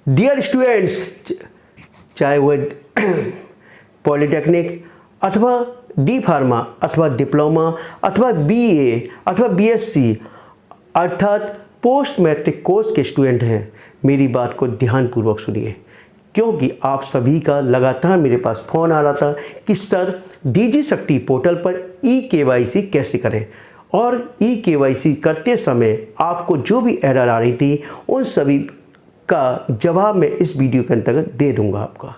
Dear students, चाहे वह polytechnic अथवा डी फार्मा अथवा डिप्लोमा अथवा बीए अथवा बीएससी अर्थात पोस्ट मैट्रिक कोर्स के स्टूडेंट हैं, मेरी बात को ध्यानपूर्वक सुनिए, क्योंकि आप सभी का लगातार मेरे पास फ़ोन आ रहा था कि सर डीजी शक्ति पोर्टल पर ई-केवाईसी कैसे करें, और ई-केवाईसी करते समय आपको जो भी एरर आ रही थी उन सभी का जवाब मैं इस वीडियो के अंतर्गत दे दूंगा आपका।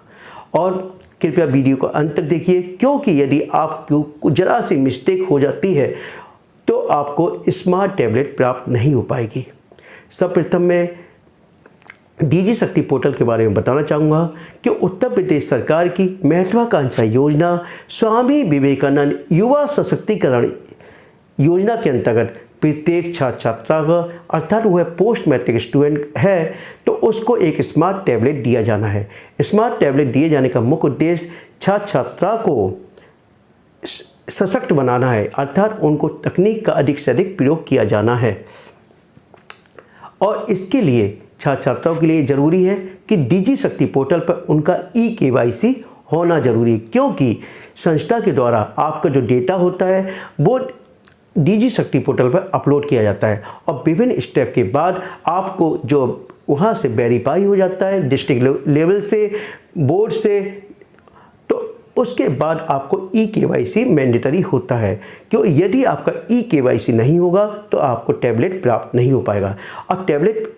और कृपया वीडियो को अंत तक देखिए, क्योंकि यदि आपको जरा सी मिस्टेक हो जाती है तो आपको स्मार्ट टैबलेट प्राप्त नहीं हो पाएगी। सर्वप्रथम मैं डीजी शक्ति पोर्टल के बारे में बताना चाहूँगा कि उत्तर प्रदेश सरकार की महत्वाकांक्षी योजना स्वामी विवेकानंद युवा सशक्तिकरण योजना के अंतर्गत प्रत्येक छात्र छात्रा का अर्थात वह पोस्ट मैट्रिक स्टूडेंट है तो उसको एक स्मार्ट टैबलेट दिया जाना है। स्मार्ट टैबलेट दिए जाने का मुख्य उद्देश्य छात्र छात्रा को सशक्त बनाना है, अर्थात उनको तकनीक का अधिक से अधिक प्रयोग किया जाना है। और इसके लिए छात्र छात्राओं के लिए ज़रूरी है कि डीजी शक्ति पोर्टल पर उनका ई-केवाईसी होना ज़रूरी है, क्योंकि संस्था के द्वारा आपका जो डेटा होता है वो डीजी शक्ति पोर्टल पर अपलोड किया जाता है और विभिन्न स्टेप के बाद आपको जो वहाँ से वेरीफाई हो जाता है डिस्ट्रिक्ट लेवल से, बोर्ड से, तो उसके बाद आपको ई-केवाईसी मैंडेटरी होता है। क्यों? यदि आपका ई-केवाईसी नहीं होगा तो आपको टैबलेट प्राप्त नहीं हो पाएगा। और टैबलेट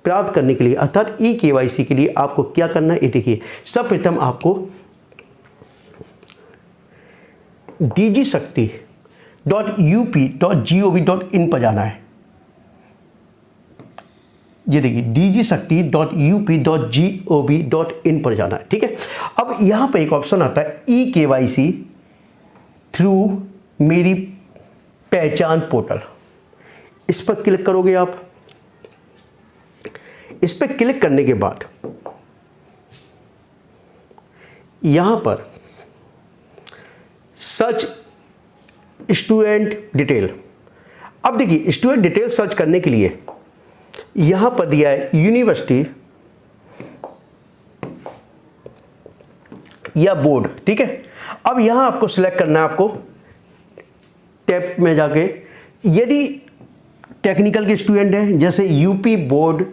प्राप्त करने के लिए अर्थात ई-केवाईसी के लिए आपको क्या करना है, ये देखिए। सर्वप्रथम आपको DigiShakti.up.gov.in पर जाना है। ये देखिए DigiShakti.up.gov.in पर जाना है, ठीक है। अब यहाँ पर एक ऑप्शन आता है ई-केवाईसी थ्रू मेरी पहचान पोर्टल, इस पर क्लिक करोगे आप। इस पर क्लिक करने के बाद यहाँ पर सर्च स्टूडेंट डिटेल। अब देखिए स्टूडेंट डिटेल सर्च करने के लिए यहाँ पर दिया है यूनिवर्सिटी या बोर्ड, ठीक है। अब यहाँ आपको सिलेक्ट करना है, आपको टैब में जाके यदि टेक्निकल के स्टूडेंट हैं जैसे UP board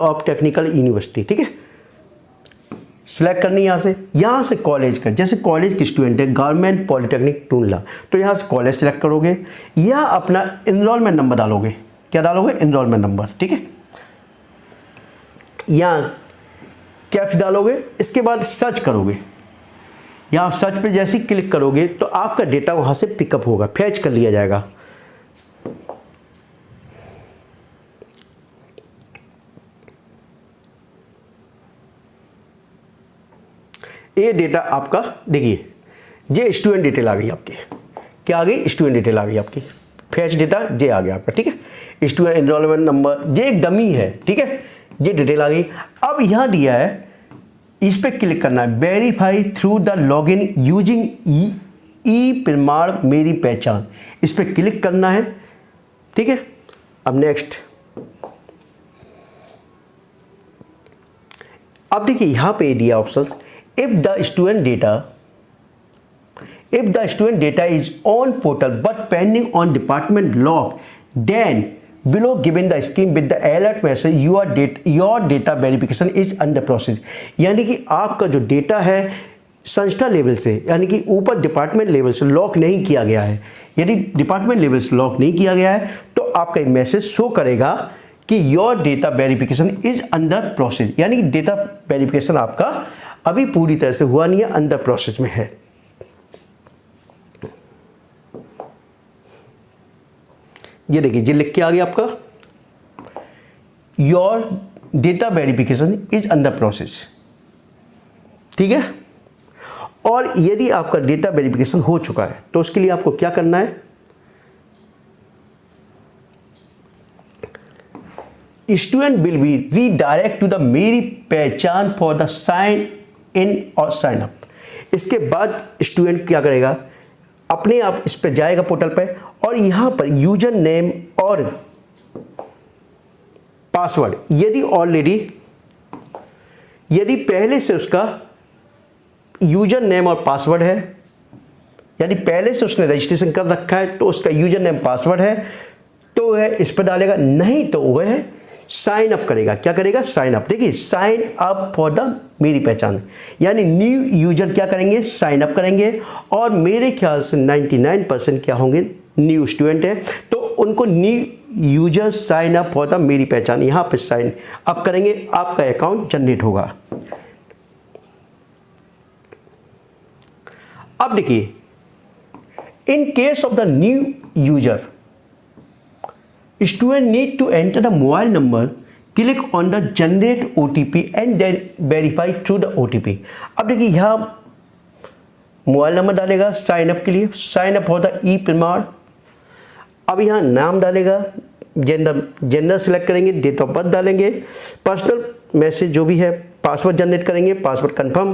of technical university, ठीक है, सिलेक्ट करनी यहाँ से कॉलेज का, जैसे कॉलेज के स्टूडेंट है गवर्नमेंट पॉलिटेक्निक टूंडला, तो यहाँ से कॉलेज सिलेक्ट करोगे। यहाँ अपना इनरोलमेंट नंबर डालोगे। क्या डालोगे? इनरोलमेंट नंबर, ठीक है। यहाँ कैप्च डालोगे, इसके बाद सर्च करोगे। यहाँ आप सर्च पे जैसे ही क्लिक करोगे तो आपका डेटा वहाँ से पिकअप होगा, फैच कर लिया जाएगा। ये डेटा आपका देखिए, ये स्टूडेंट डिटेल आ गई आपकी। क्या आ गई? स्टूडेंट डिटेल आ गई आपकी। फैच डेटा ये आ गया आपका, ठीक है। स्टूडेंट एनरोलमेंट नंबर ये एक डमी है, ठीक है, ये डिटेल आ गई। अब यहाँ दिया है, इस पर क्लिक करना है, verify through the login using e Pramaan मेरी पहचान, इस पर क्लिक करना है, ठीक है। अब नेक्स्ट, अब देखिए यहाँ पे दिया option, if the student data is on portal but pending on department log, then below given the scheme with the alert message your data verification is under process। यानी कि आपका जो डेटा है संस्था लेवल से, यानी कि ऊपर डिपार्टमेंट लेवल से लॉक नहीं किया गया है। यदि डिपार्टमेंट लेवल से लॉक नहीं किया गया है तो आपका एक मैसेज शो करेगा कि your data verification is under process, यानी कि डेटा वेरिफिकेशन आपका अभी पूरी तरह से हुआ नहीं है, अंडर प्रोसेस में है। ये देखिए ये लिख के आ गया आपका, your data verification is under process, ठीक है। और यदि आपका डेटा वेरिफिकेशन हो चुका है तो उसके लिए आपको क्या करना है, student will be redirect to the Meri Pehchan for the sign in और साइन अप। इसके बाद स्टूडेंट क्या करेगा, अपने आप इस पर जाएगा पोर्टल पे और यहाँ पर यूजर नेम और पासवर्ड यदि ऑलरेडी यदि पहले से उसका यूजर नेम और पासवर्ड है, यानी पहले से उसने रजिस्ट्रेशन कर रखा है तो उसका यूजर नेम पासवर्ड है तो वह इस पर डालेगा, नहीं तो वह साइन अप करेगा। क्या करेगा? Sign up. देखिए, sign up for the Meri Pehchan, यानी न्यू यूजर क्या करेंगे? साइन अप करेंगे। और मेरे ख्याल से 99% क्या होंगे? न्यू स्टूडेंट है, तो उनको new user sign up for the Meri Pehchan यहाँ पे साइन अप करेंगे, आपका अकाउंट जनरेट होगा। अब देखिए, in case of the new user, student need to enter the mobile number, click on the generate OTP and then verify through the OTP। अब देखिए, यहाँ मोबाइल नंबर डालेगा साइन अप के लिए, साइन अप होता ई प्रमाण। अब यहाँ नाम डालेगा, जेंडर सेलेक्ट करेंगे, डेट ऑफ बर्थ डालेंगे, पर्सनल मैसेज जो भी है, पासवर्ड जनरेट करेंगे, पासवर्ड कंफर्म।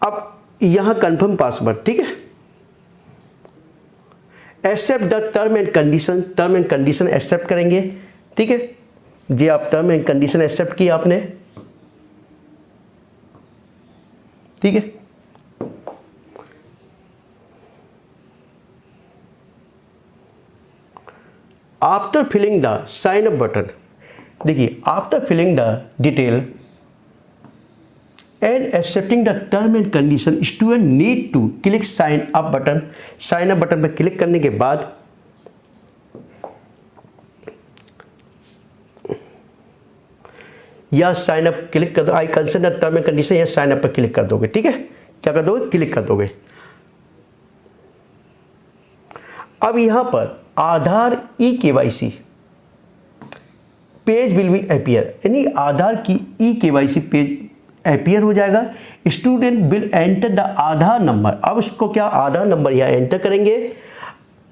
अब यहाँ कंफर्म पासवर्ड, ठीक है। Accept the term and condition, term and condition accept करेंगे, ठीक है जी। आप टर्म एंड कंडीशन एक्सेप्ट किया आपने, ठीक है। After filling the sign up button, देखिए, after filling the detail and accepting the term and condition, student need to click sign up button। sign up button पर क्लिक करने के बाद या साइन अप क्लिक कर दो, I concern the term and condition, या साइन अप पर क्लिक कर दोगे, ठीक है। क्या कर दोगे? क्लिक कर दोगे। अब यहां पर आधार ई KYC page will be appear, यानी आधार की ई KYC पेज अपीयर हो जाएगा। Student will enter the Aadhaar number, अब उसको क्या आधार नंबर यहाँ एंटर करेंगे,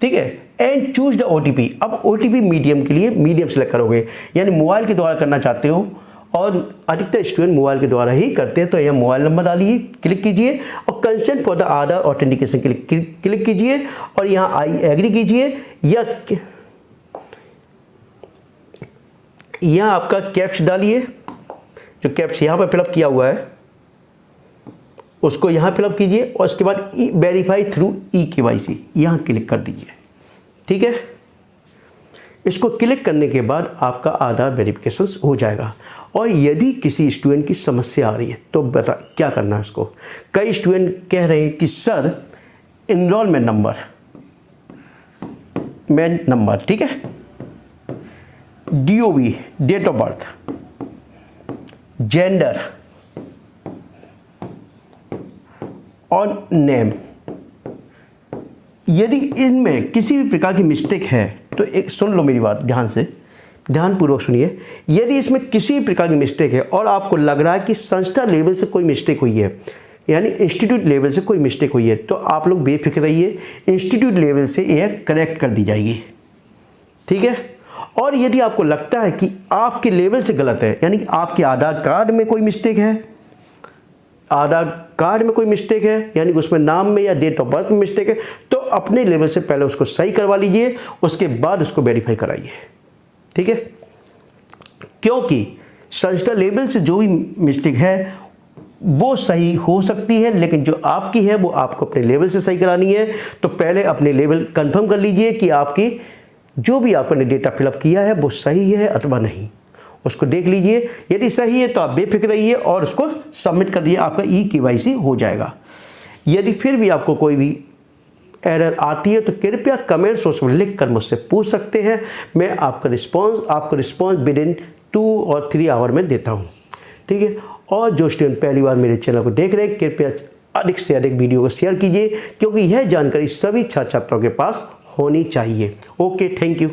ठीक है। एंड चूज द OTP, अब OTP मीडियम के लिए मीडियम सेलेक्ट करोगे, यानी मोबाइल के द्वारा करना चाहते हो, और अधिकतर स्टूडेंट मोबाइल के द्वारा ही करते हैं, तो यहाँ मोबाइल नंबर डालिए, क्लिक कीजिए, और consent for the Aadhaar authentication के लिए क्लिक कीजिए, और यहाँ आई एग्री कीजिए, या यहाँ आपका कैप्च डालिए, जो कैप्च यहाँ पर फिलअप किया हुआ है उसको यहाँ फिलअप कीजिए, और उसके बाद वेरीफाई थ्रू ई KYC यहाँ क्लिक कर दीजिए, ठीक है। इसको क्लिक करने के बाद आपका आधार वेरिफिकेशन हो जाएगा। और यदि किसी स्टूडेंट की समस्या आ रही है तो बता क्या करना है उसको। कई स्टूडेंट कह रहे हैं कि सर इनरोलमेंट नंबर, ठीक है, DOB, date of birth, gender और नेम, यदि इनमें किसी भी प्रकार की मिस्टेक है तो एक सुन लो मेरी बात ध्यान से, ध्यानपूर्वक सुनिए। यदि इसमें किसी भी प्रकार की मिस्टेक है और आपको लग रहा है कि संस्था लेवल से कोई मिस्टेक हुई है, यानी इंस्टीट्यूट लेवल से कोई मिस्टेक हुई है, तो आप लोग बेफिक्र रहिए, इंस्टीट्यूट लेवल से यह करेक्ट कर दी जाएगी, ठीक है। और यदि आपको लगता है कि आपके लेवल से गलत है, यानी आपके आधार कार्ड में कोई मिस्टेक है, यानी उसमें नाम में या डेट ऑफ बर्थ में मिस्टेक है, तो अपने लेवल से पहले उसको सही करवा लीजिए, उसके बाद उसको वेरीफाई कराइए, ठीक है। क्योंकि संस्था लेवल से जो भी मिस्टेक है वो सही हो सकती है, लेकिन जो आपकी है वो आपको अपने लेवल से सही करानी है। तो पहले अपने लेवल कंफर्म कर लीजिए कि आपकी जो भी आपने डेटा फिलअप किया है वो सही है अथवा नहीं, उसको देख लीजिए। यदि सही है तो आप बेफिक्र रहिए और उसको सबमिट कर दिए, आपका ई KYC हो जाएगा। यदि फिर भी आपको कोई भी एरर आती है तो कृपया कमेंट्स में लिख कर मुझसे पूछ सकते हैं, मैं आपको रिस्पॉन्स विद इन 2 और 3 आवर में देता हूँ, ठीक है। और जो स्टूडेंट पहली बार मेरे चैनल को देख रहे हैं, कृपया अधिक से अधिक वीडियो को शेयर कीजिए, क्योंकि यह जानकारी सभी छात्र छात्राओं के पास होनी चाहिए। Okay, thank you.